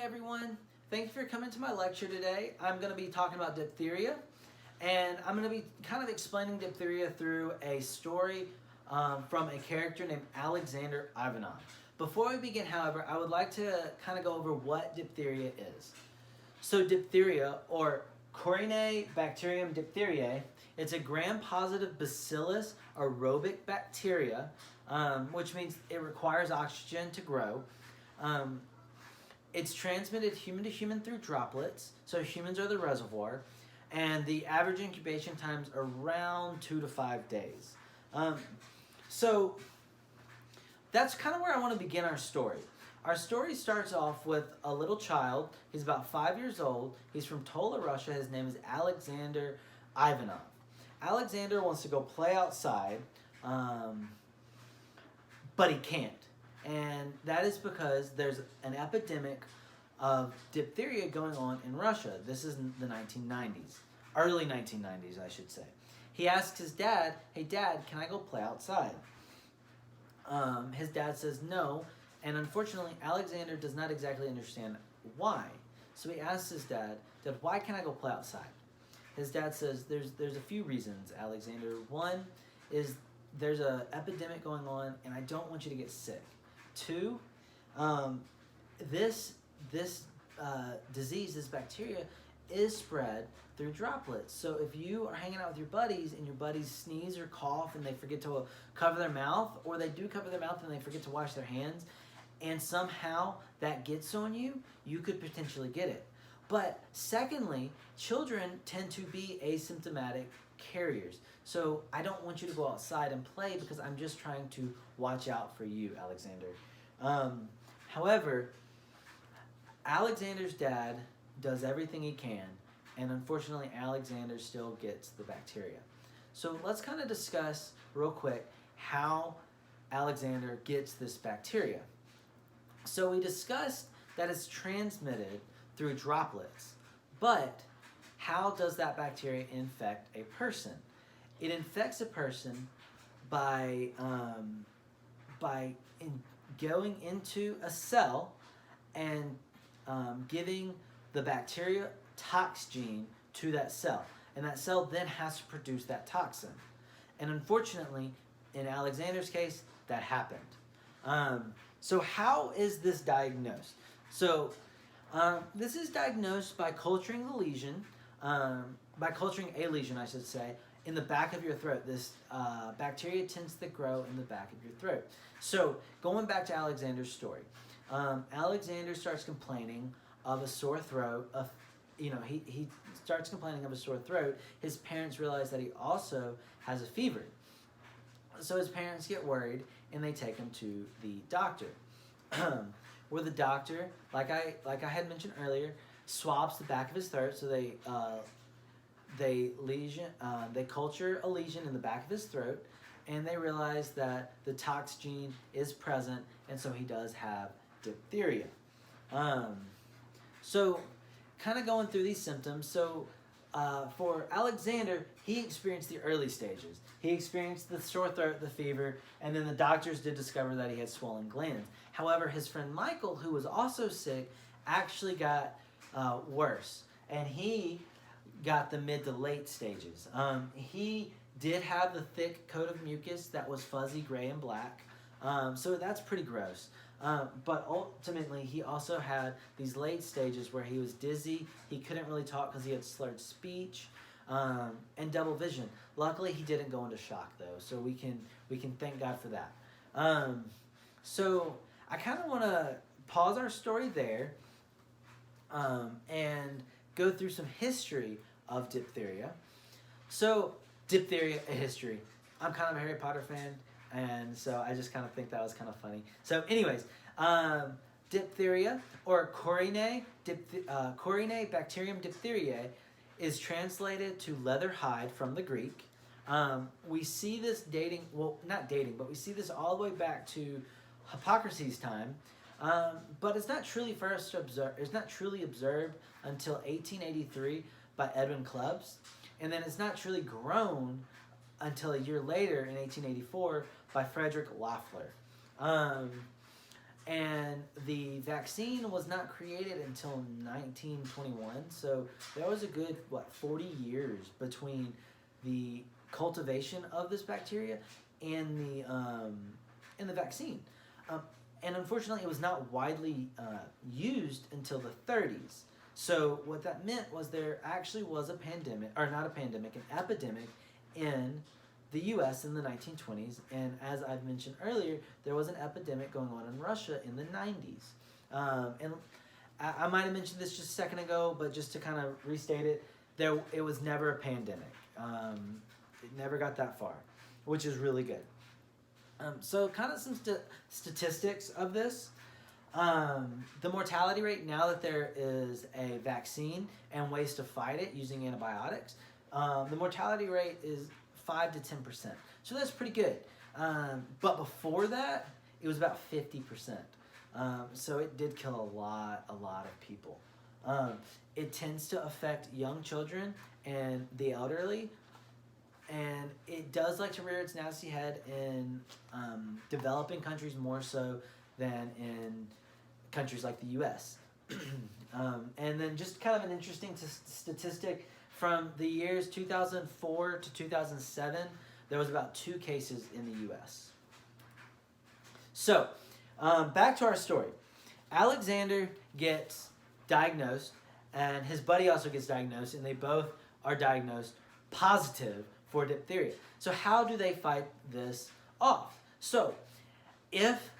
everyone. Thank you for coming to my lecture today. I'm going to be talking about diphtheria, and I'm going to be kind of explaining diphtheria through a story from a character named Alexander Ivanov. Before we begin, however, I would like to kind of go over what diphtheria is. So diphtheria, or Corynebacterium diphtheriae, it's a gram-positive bacillus aerobic bacteria, which means it requires oxygen to grow. It's transmitted human to human through droplets, so humans are the reservoir, and the average incubation time is around 2 to 5 days. So that's kind of where I want to begin our story. Our story starts off with a little child. He's about 5 years old. He's from Tola, Russia. His name is Alexander Ivanov. Alexander wants to go play outside, but he can't. And that is because there's an epidemic of diphtheria going on in Russia. This is in the 1990s, early 1990s, I should say. He asks his dad, "Hey, Dad, can I go play outside?" His dad says no, and unfortunately, Alexander does not exactly understand why. So he asks his dad, "Dad, why can't I go play outside?" His dad says, "There's a few reasons, Alexander. One is there's an epidemic going on, and I don't want you to get sick. Two, this disease, this bacteria, is spread through droplets. So if you are hanging out with your buddies and your buddies sneeze or cough and they forget to cover their mouth, or they do cover their mouth and they forget to wash their hands, and somehow that gets on you, you could potentially get it. But secondly, children tend to be asymptomatic carriers. So I don't want you to go outside and play because I'm just trying to watch out for you, Alexander." However, Alexander's dad does everything he can, and unfortunately Alexander still gets the bacteria. So let's kind of discuss real quick how Alexander gets this bacteria. So we discussed that it's transmitted through droplets, but how does that bacteria infect a person? It infects a person by going into a cell and giving the bacteria tox gene to that cell, and that cell then has to produce that toxin. And unfortunately, in Alexander's case, that happened. So how is this diagnosed? So this is diagnosed by culturing the lesion, by culturing a lesion, I should say, in the back of your throat. This bacteria tends to grow in the back of your throat. So going back to Alexander's story, Alexander starts complaining of a sore throat. He starts complaining of a sore throat. His parents realize that he also has a fever. So his parents get worried and they take him to the doctor. Where the doctor, like I had mentioned earlier, swabs the back of his throat. So they culture a lesion in the back of his throat, and they realize that the tox gene is present, and so he does have diphtheria. So kind of going through these symptoms. So for Alexander, he experienced the early stages. He experienced the sore throat, the fever, and then the doctors did discover that he had swollen glands. However, his friend Michael, who was also sick, actually got worse, and he got the mid to late stages. He did have the thick coat of mucus that was fuzzy, gray, and black, so that's pretty gross. But ultimately, he also had these late stages where he was dizzy, he couldn't really talk because he had slurred speech, and double vision. Luckily, he didn't go into shock though, so we can thank God for that. So I kind of want to pause our story there, and go through some history of diphtheria. So diphtheria, a history. I'm kind of a Harry Potter fan, and so I just kind of think that was kind of funny. So anyways, diphtheria, or Corynebacterium diphtheriae, is translated to leather hide from the Greek. We see this we see this all the way back to Hippocrates' time, but it's not truly observed until 1883 by Edwin Clubs, and then it's not truly grown until a year later in 1884 by Frederick Loeffler. And the vaccine was not created until 1921. So there was a good, 40 years between the cultivation of this bacteria and the vaccine. And unfortunately, it was not widely used until the 30s. So what that meant was there actually was a pandemic, or not a pandemic, an epidemic in the U.S. in the 1920s, and as I've mentioned earlier, there was an epidemic going on in Russia in the 90s. And I might have mentioned this just a second ago, but just to kind of restate it, it was never a pandemic. It never got that far, which is really good. So kind of some statistics of this. The mortality rate, now that there is a vaccine and ways to fight it using antibiotics, the mortality rate is 5 to 10%. So that's pretty good. But before that, it was about 50%. So it did kill a lot of people. It tends to affect young children and the elderly, and it does like to rear its nasty head in developing countries more so than in countries like the U.S. And then just kind of an interesting statistic, from the years 2004 to 2007, there was about 2 cases in the U.S. So, back to our story. Alexander gets diagnosed, and his buddy also gets diagnosed, and they both are diagnosed positive for diphtheria. So how do they fight this off? So, if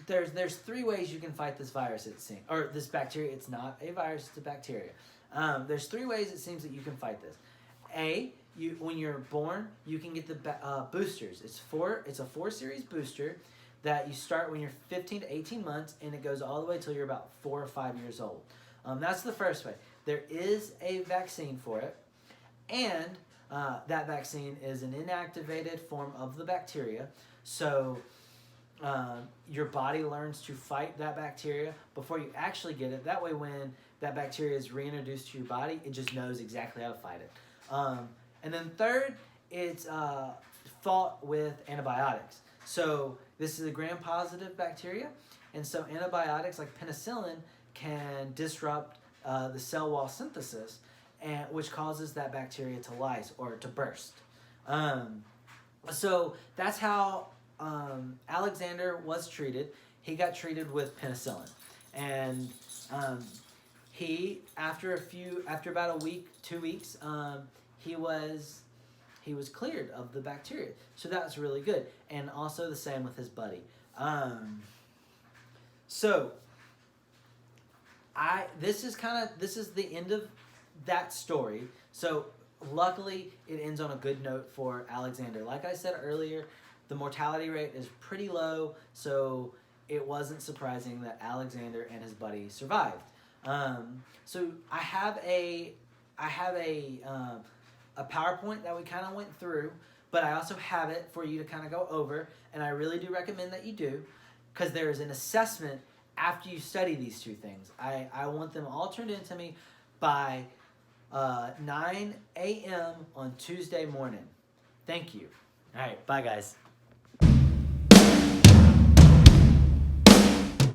there's 3 ways you can fight this virus, it seems, or this bacteria. It's not a virus; it's a bacteria. There's 3 ways it seems that you can fight this. When you're born, you can get the boosters. It's a 4-series booster that you start when you're 15 to 18 months, and it goes all the way till you're about 4 or 5 years old. That's the first way. There is a vaccine for it, and that vaccine is an inactivated form of the bacteria. So your body learns to fight that bacteria before you actually get it. That way, when that bacteria is reintroduced to your body, it just knows exactly how to fight it. And then third, it's fought with antibiotics. So this is a gram-positive bacteria, and so antibiotics like penicillin can disrupt the cell wall synthesis, which causes that bacteria to lyse or to burst. So that's how Alexander was treated. He got treated with penicillin, and he after about a week, 2 weeks, he was cleared of the bacteria. So that's really good, and also the same with his buddy. This is the end of that story. So luckily, it ends on a good note for Alexander. Like I said earlier, the mortality rate is pretty low, so it wasn't surprising that Alexander and his buddy survived. So I have a PowerPoint that we kind of went through, but I also have it for you to kind of go over, and I really do recommend that you do, because there is an assessment after you study these 2 things. I want them all turned into me by 9 a.m. on Tuesday morning. Thank you. All right, bye guys.